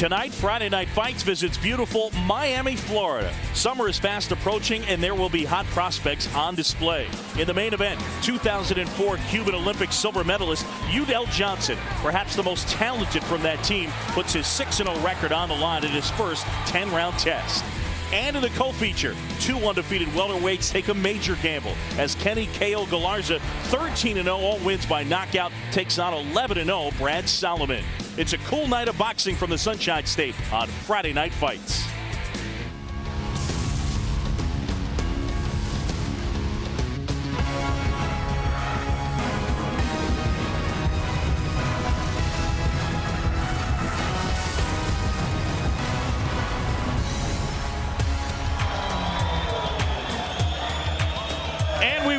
Tonight, Friday Night Fights visits beautiful Miami, Florida. Summer is fast approaching, and there will be hot prospects on display. In the main event, 2004 Cuban Olympic silver medalist Udell Johnson, perhaps the most talented from that team, puts his 6-0 record on the line in his first 10-round test. And in the co-feature, two undefeated welterweights take a major gamble as Kenny K.O. Galarza, 13-0, all wins by knockout, takes on 11-0 Brad Solomon. It's a cool night of boxing from the Sunshine State on Friday Night Fights.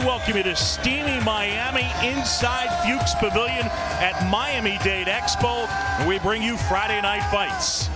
Welcome you to steamy Miami inside Fuchs Pavilion at Miami-Dade Expo, and we bring you Friday Night Fights.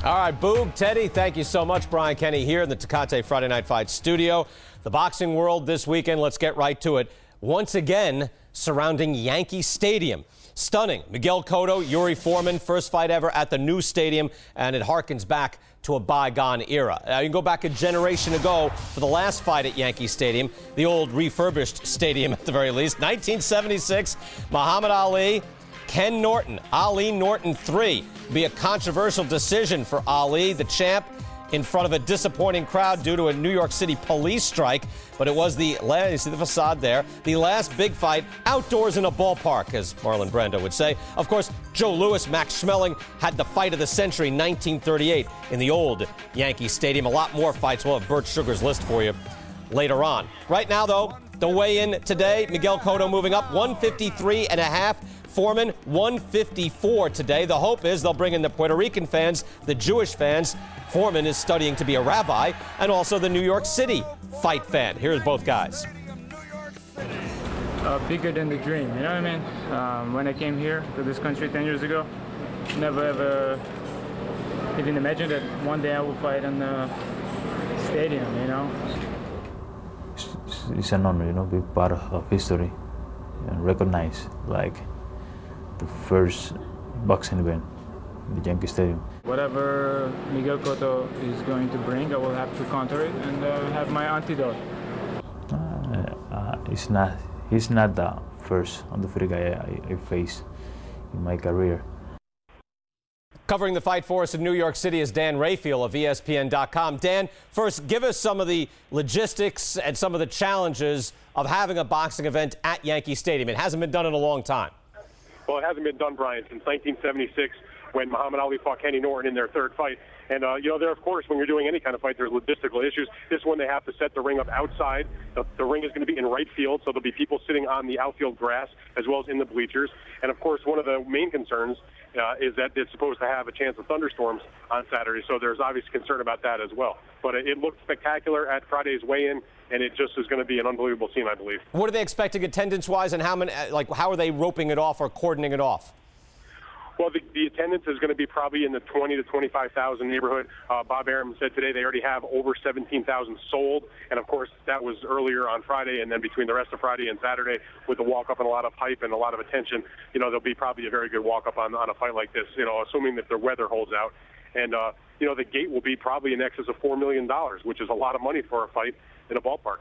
All right, Boog, Teddy, thank you so much. Brian Kenny here in the Tecate Friday Night Fights studio. The boxing world this weekend, let's get right to it. Once again, surrounding Yankee Stadium. Stunning. Miguel Cotto, Yuri Foreman, first fight ever at the new stadium, and it harkens back to a bygone era. Now, you can go back a generation ago for the last fight at Yankee Stadium, the old refurbished stadium at the very least. 1976, Muhammad Ali, Ken Norton, Ali Norton 3. Be a controversial decision for Ali, the champ, in front of a disappointing crowd due to a New York City police strike. But it was the last, you see the facade there, the last big fight outdoors in a ballpark, as Marlon Brando would say. Of course, Joe Louis, Max Schmeling had the fight of the century, 1938, in the old Yankee Stadium. A lot more fights. We'll have Bert Sugar's list for you later on. Right now, though, the weigh-in today, Miguel Cotto moving up, 153.5. Foreman, 154 today. The hope is they'll bring in the Puerto Rican fans, the Jewish fans. Foreman is studying to be a rabbi, and also the New York City fight fan. Here's both guys. Bigger than the dream, you know what I mean? When I came here to this country 10 years ago, never ever even imagined that one day I would fight in the stadium, you know? It's an honor, you know, be part of history and recognize, like, the first boxing event in the Yankee Stadium. Whatever Miguel Cotto is going to bring, I will have to counter it and have my antidote. He's not the first undefeated guy I faced in my career. Covering the fight for us in New York City is Dan Rayfield of ESPN.com. Dan, first, give us some of the logistics and some of the challenges of having a boxing event at Yankee Stadium. It hasn't been done in a long time. Well, it hasn't been done, Brian, since 1976 when Muhammad Ali fought Kenny Norton in their third fight. And, you know, there, of course, when you're doing any kind of fight, there's logistical issues. This one, they have to set the ring up outside. The ring is going to be in right field, so there'll be people sitting on the outfield grass as well as in the bleachers. And, of course, one of the main concerns is that it's supposed to have a chance of thunderstorms on Saturday, so there's obvious concern about that as well. But it looked spectacular at Friday's weigh-in, and it just is going to be an unbelievable scene, I believe. What are they expecting attendance-wise, and how are they roping it off or cordoning it off? Well, the attendance is going to be probably in the 20 to 25,000 neighborhood. Bob Arum said today they already have over 17,000 sold, and of course that was earlier on Friday, and then between the rest of Friday and Saturday with the walk-up and a lot of hype and a lot of attention, you know, there'll be probably a very good walk-up on a fight like this, you know, assuming that the weather holds out. And, you know, the gate will be probably in excess of $4 million, which is a lot of money for a fight in a ballpark.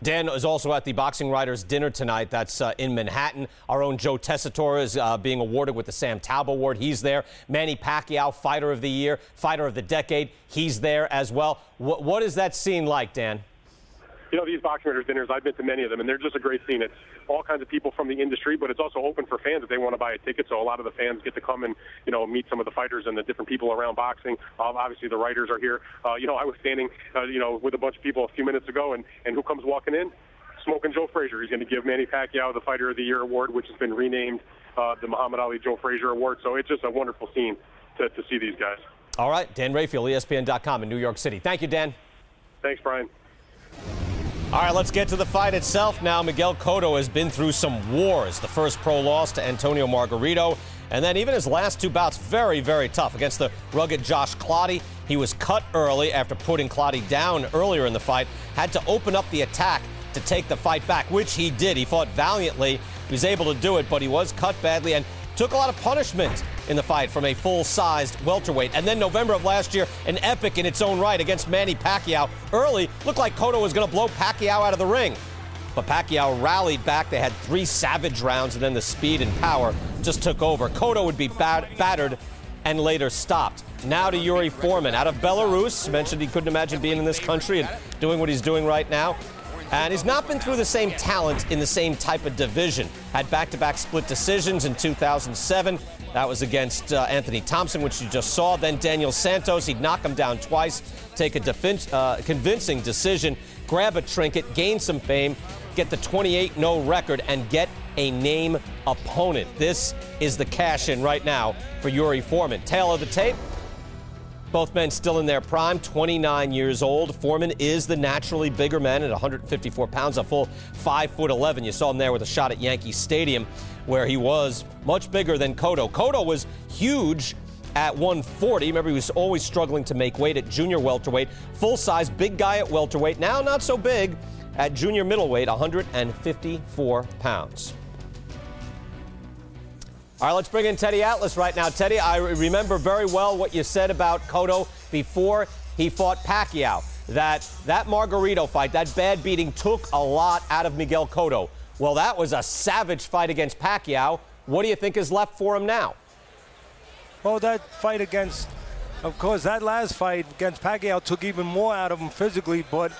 Dan is also at the Boxing Writers Dinner tonight. That's in Manhattan. Our own Joe Tessitore is being awarded with the Sam Taub Award. He's there. Manny Pacquiao, Fighter of the Year, Fighter of the Decade. He's there as well. What is that scene like, Dan? You know, these Boxing Writers dinners, I've been to many of them, and they're just a great scene. It's all kinds of people from the industry, but it's also open for fans if they want to buy a ticket. So a lot of the fans get to come and, you know, meet some of the fighters and the different people around boxing. Obviously, the writers are here. You know, I was standing, you know, with a bunch of people a few minutes ago, and who comes walking in? Smoking Joe Frazier. He's going to give Manny Pacquiao the Fighter of the Year award, which has been renamed the Muhammad Ali Joe Frazier Award. So it's just a wonderful scene to see these guys. All right, Dan Rayfield, ESPN.com in New York City. Thank you, Dan. Thanks, Brian. All right, let's get to the fight itself now. Miguel Cotto has been through some wars. The first pro loss to Antonio Margarito, and then even his last two bouts, very, very tough. Against the rugged Josh Clottey, he was cut early after putting Clottey down earlier in the fight. Had to open up the attack to take the fight back, which he did. He fought valiantly. He was able to do it, but he was cut badly. And took a lot of punishment in the fight from a full-sized welterweight. And then November of last year, an epic in its own right against Manny Pacquiao. Early, looked like Cotto was going to blow Pacquiao out of the ring. But Pacquiao rallied back. They had 3 savage rounds, and then the speed and power just took over. Cotto would be battered and later stopped. Now to Yuri Foreman out of Belarus. Mentioned he couldn't imagine being in this country and doing what he's doing right now. And he's not been through the same talent in the same type of division. Had back-to-back split decisions in 2007. That was against Anthony Thompson, which you just saw. Then Daniel Santos. He'd knock him down twice, take a convincing decision, grab a trinket, gain some fame, get the 28-0 record, and get a name opponent. This is the cash-in right now for Yuri Foreman. Tail of the tape. Both men still in their prime, 29 years old. Foreman is the naturally bigger man at 154 pounds, a full 5'11". You saw him there with a shot at Yankee Stadium, where he was much bigger than Cotto. Cotto was huge at 140. Remember, he was always struggling to make weight at junior welterweight. Full-size, big guy at welterweight. Now not so big at junior middleweight, 154 pounds. All right, let's bring in Teddy Atlas right now. Teddy, I remember very well what you said about Cotto before he fought Pacquiao. That Margarito fight, that bad beating, took a lot out of Miguel Cotto. Well, that was a savage fight against Pacquiao. What do you think is left for him now? Well, that fight against, of course, that last fight against Pacquiao took even more out of him physically, but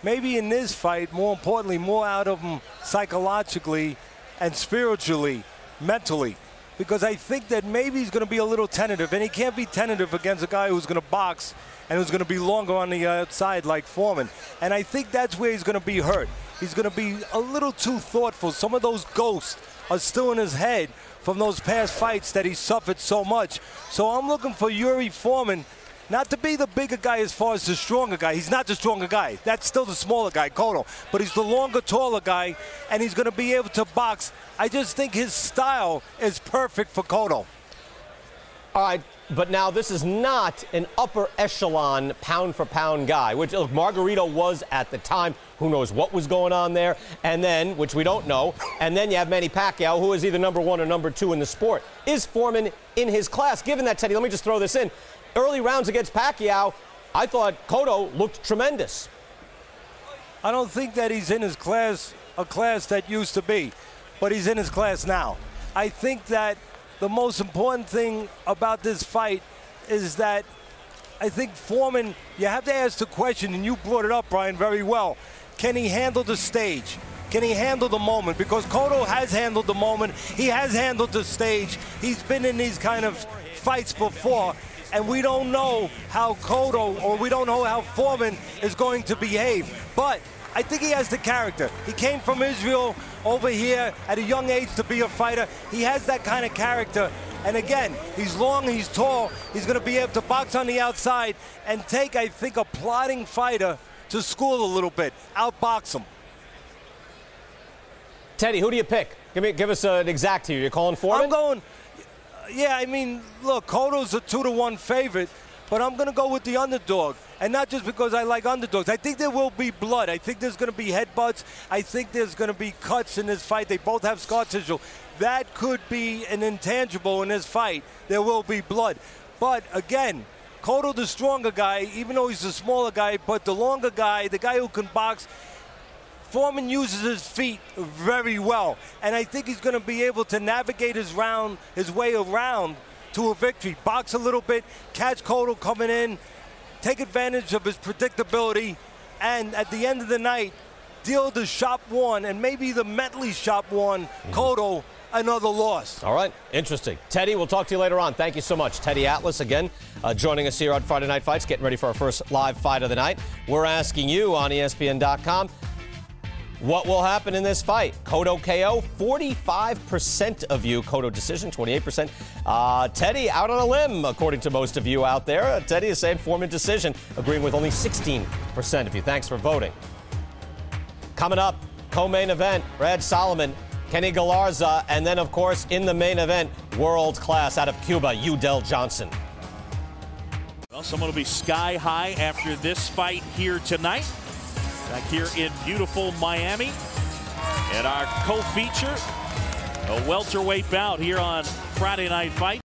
maybe in this fight, more importantly, more out of him psychologically and spiritually, mentally. Because I think that maybe he's going to be a little tentative, and he can't be tentative against a guy who's going to box and who's going to be longer on the outside like Foreman. And I think that's where he's going to be hurt. He's going to be a little too thoughtful. Some of those ghosts are still in his head from those past fights that he suffered so much. So I'm looking for Yuri Foreman not to be the bigger guy as far as the stronger guy. He's not the stronger guy. That's still the smaller guy, Cotto. But he's the longer, taller guy, and he's going to be able to box. I just think his style is perfect for Cotto. All right, but now this is not an upper echelon pound-for-pound guy, which look, Margarito was at the time. Who knows what was going on there? And then, which we don't know, and then you have Manny Pacquiao, who is either number 1 or number 2 in the sport. Is Foreman in his class? Given that, Teddy, let me just throw this in. Early rounds against Pacquiao, I thought Cotto looked tremendous. I don't think that he's in his class, a class that used to be, but he's in his class now. I think that the most important thing about this fight is that I think Foreman, you have to ask the question, and you brought it up, Brian, very well. Can he handle the stage? Can he handle the moment? Because Cotto has handled the moment. He has handled the stage. He's been in these kind of fights before. And we don't know how Cotto, or we don't know how Foreman is going to behave. But I think he has the character. He came from Israel over here at a young age to be a fighter. He has that kind of character. And again, he's long, he's tall. He's going to be able to box on the outside and take, I think, a plodding fighter to school a little bit, outbox him. Teddy, who do you pick? Give us an exact here. You're calling Foreman? I'm going. Yeah, I mean, look, Cotto's a 2-to-1 favorite, but I'm going to go with the underdog. And not just because I like underdogs. I think there will be blood. I think there's going to be headbutts. I think there's going to be cuts in this fight. They both have scar tissue. That could be an intangible in this fight. There will be blood. But, again, Cotto, the stronger guy, even though he's the smaller guy, but the longer guy, the guy who can box, Foreman uses his feet very well, and I think he's going to be able to navigate his way around to a victory. Box a little bit, catch Cotto coming in, take advantage of his predictability, and at the end of the night, deal the shop one and maybe the mentally shop one, Cotto, another loss. All right, interesting. Teddy, we'll talk to you later on. Thank you so much. Teddy Atlas again joining us here on Friday Night Fights, getting ready for our first live fight of the night. We're asking you on ESPN.com, what will happen in this fight? Cotto KO, 45% of you. Cotto decision, 28%. Teddy out on a limb, according to most of you out there. Teddy is saying Foreman decision, agreeing with only 16% of you. Thanks for voting. Coming up, co-main event, Brad Solomon, Kenny Galarza, and then, of course, in the main event, world class out of Cuba, Udell Johnson. Well, someone will be sky high after this fight here tonight. Back here in beautiful Miami. And our co-feature, A welterweight bout here on Friday Night Fight.